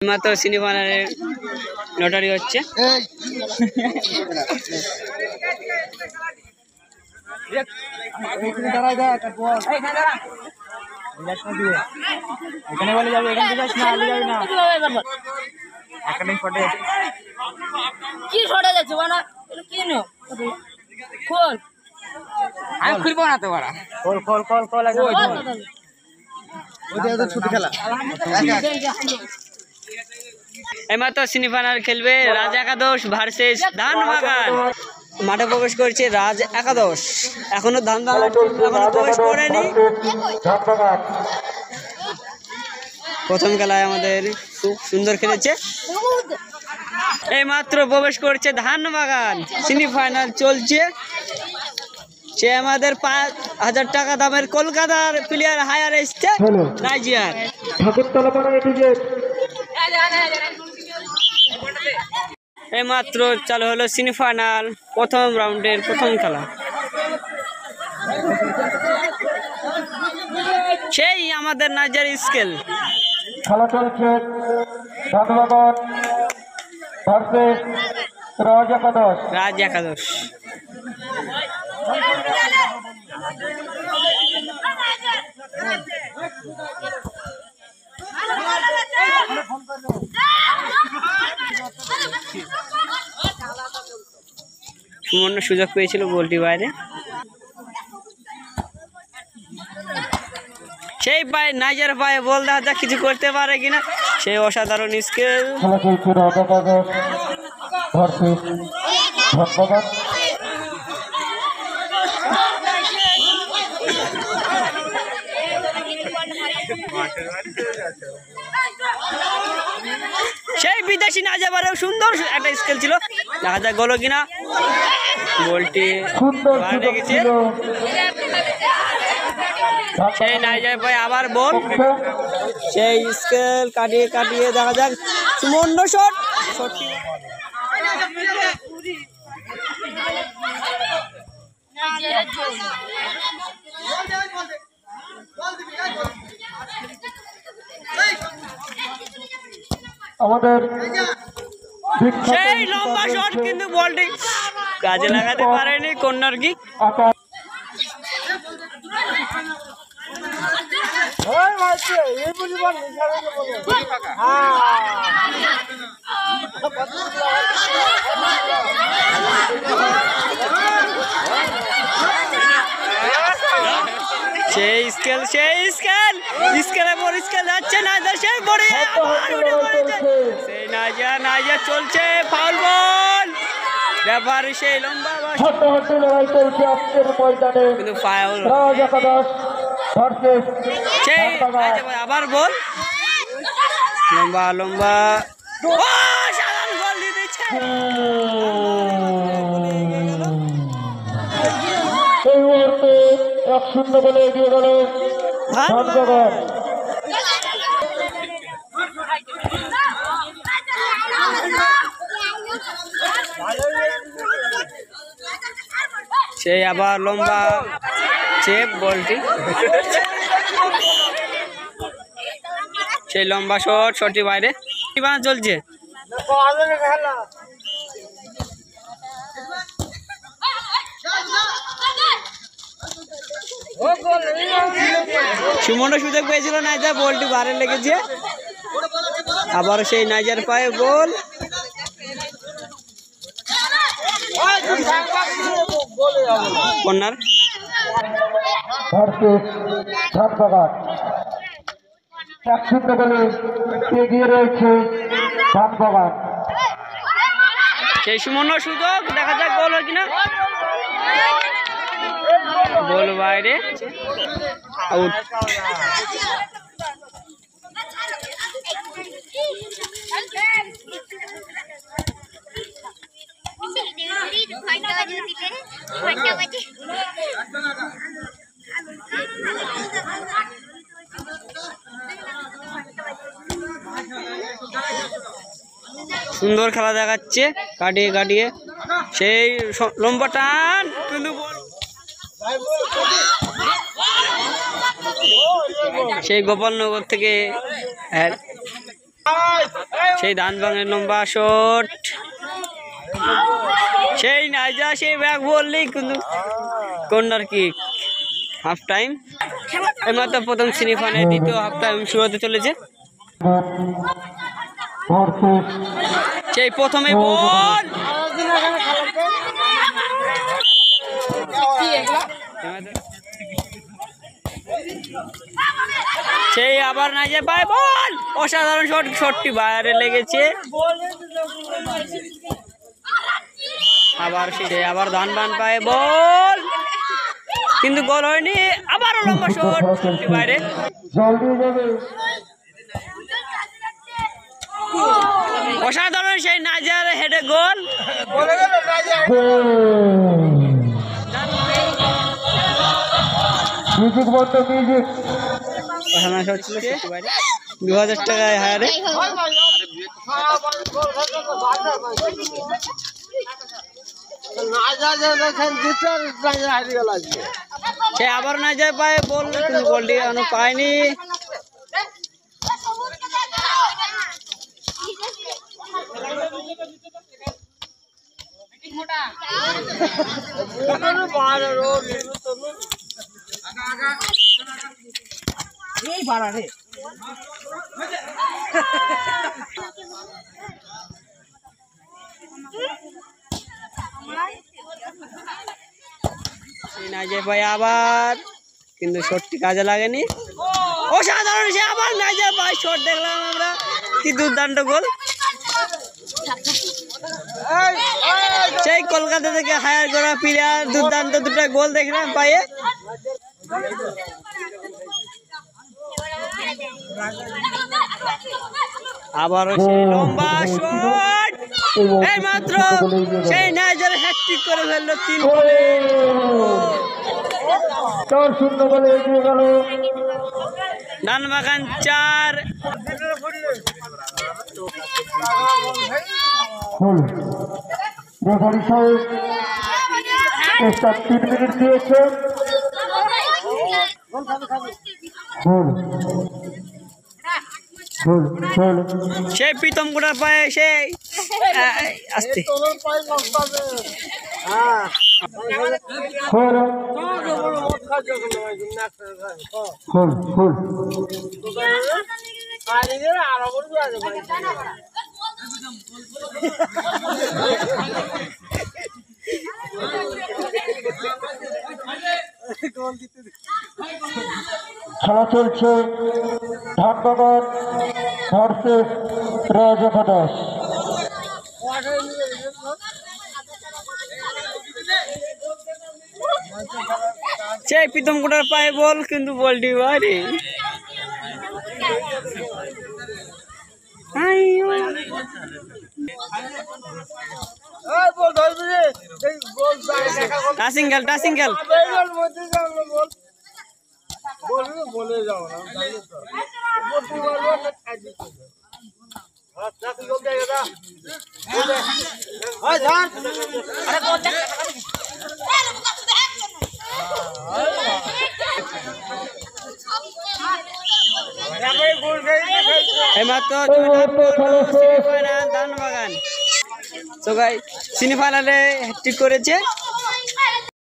মাত্র সেমিফাইনালের লটারি হচ্ছে। আমি খুলবো না তো ওরা এইমাত্র সেমিফাইনাল খেলবে রাজ একাদশ ভার্সেস ধানবাগান। মাঠে প্রবেশ করছে রাজ একাদশ, এখনো ধানবাগান এখনো প্রবেশ করেনি। প্রথম খেলায় আমাদের খুব সুন্দর খেলেছে। এইমাত্র প্রবেশ করছে ধানবাগান, সেমিফাইনাল চলছে। সে আমাদের 5,000 টাকা দামের কলকাতার প্লেয়ার হায়ার এসছে নাইজিয়ার। এইমাত্র চালু হলো সেমিফাইনাল প্রথম রাউন্ডের প্রথম খেলা। সেই আমাদের নাইজার স্কেল খেলা চলছে ধানবাগান ভার্সেস রাজ একাদশ। রাজ একাদশ সুবর্ণ সুযোগ পেয়েছিল গোলটি বাইরে। সেই পায়ে নাইজার পায়ে বল দেখা যাক কিছু করতে পারে কিনা। সেই অসাধারণ স্কেল। খেলা চলছে রাজ একাদশ ভার্সেস ধানবাগান। সেই বিদেশি না যাবারেও সুন্দর একটা স্কেল ছিল, দেখা যাক গোল কিনা। গোলটি বাইরে গেছে। সেই নাইজার পায়ে আবার বল, সেই স্কেল কাটিয়ে কাটিয়ে দেখা যাক সুবর্ণ শট। আমাদের সেই লম্বা শট কিন্তু বলটি কাজে লাগাতে পারেনি। Corner kick. সেই স্কেল স্কেলে বড় স্কেল যাচ্ছে না, সেই বড় সেই নাইজার চলছে ফাউল বল। ব্যাপার সেই লম্বা লড়াই চলছে আজকের ময়দানে কিন্তু ফাউল। রাজ একাদশ ভার্সেস সেই আবার বল লম্বা লম্বা সাধারণ গোল দিয়ে দিচ্ছে। এই মুহূর্তে 1-0 বলে এগিয়ে গেল ধানবাগান। সেই আবার লম্বা চেপ বলটি, সেই লম্বা শটটি বাইরে। চলছে সুমন সুযোগ পেয়েছিল নাইজার, বলটি বাইরে লেগেছে। আবার সেই নাইজার পায়ে গোল। Corner versus ধানবাগান। 1-0 বলে এগিয়ে রয়েছে ধানবাগান। সেই সুমন সুযোগ, দেখা যাক গোল হয় কিনা। গোল বাইরে, আউট। সুন্দর খেলা দেখাচ্ছে কাটিয়ে কাটিয়ে। সেই লম্বা টান কিন্তু সেই গোপালনগর থেকে সেই ধান ভাঙের লম্বা শট, সেই নাইজা সেই ব্যাগ বললেই কিন্তু কর্নার কিক। হাফ টাইম এইমাত্র প্রথম সেমিফাইনাল, দ্বিতীয় হাফ টাইম শুরু হতে চলেছে। সেই প্রথমে বল, সেই আবার নাইজা পায় বল, অসাধারণ শট, শটটি বাইরে লেগেছে। আবার সেই আবার ধানবান পায় বল, কিন্তু গোল হয়নি। আবারও লম্বা শট, শটটি বাইরে। অসাধারণ সেই নাইজার হেডে গোল। অসাধারণ শট ছিল, শটটি বাইরে। 2000 টাকায় হায়ারে। সে আবার না যায় পায় বল, কিন্তু বলটি এখনো পায়নি। নাইজে ভাই আবার, কিন্তু শটটি কাজে লাগেনি। অসাধারণ সে আবার নাইজে ভাই শট দেখলাম আমরা, কি দুর্দান্ত গোল। সেই কলকাতা থেকে হায়ার করা প্লেয়ার, দুর্দান্ত দুটা গোল দেখলাম পায়ে। আবারও সেই লম্বা শট, এই মাত্র সেই নাইজার হ্যাটট্রিক করে ফেললো 3 গোলে। 4-0 বলে এগিয়ে গেল ধানবাগান 4। রেফারি সাহেব এক্সট্রা 3 মিনিট দিয়েছে। সেই প্রীতম গোটার পায়ে সেই আসতে খেলা চলছে ধানবাগান ভার্সেস রাজ একাদশ। সেই প্রীতম গোটার পায়ে বল, কিন্তু বলটি বাইরে। টাসিং খেল, টাসিং খেল। ধানবাগান সেমিফাইনালে হ্যাটট্রিক করেছে।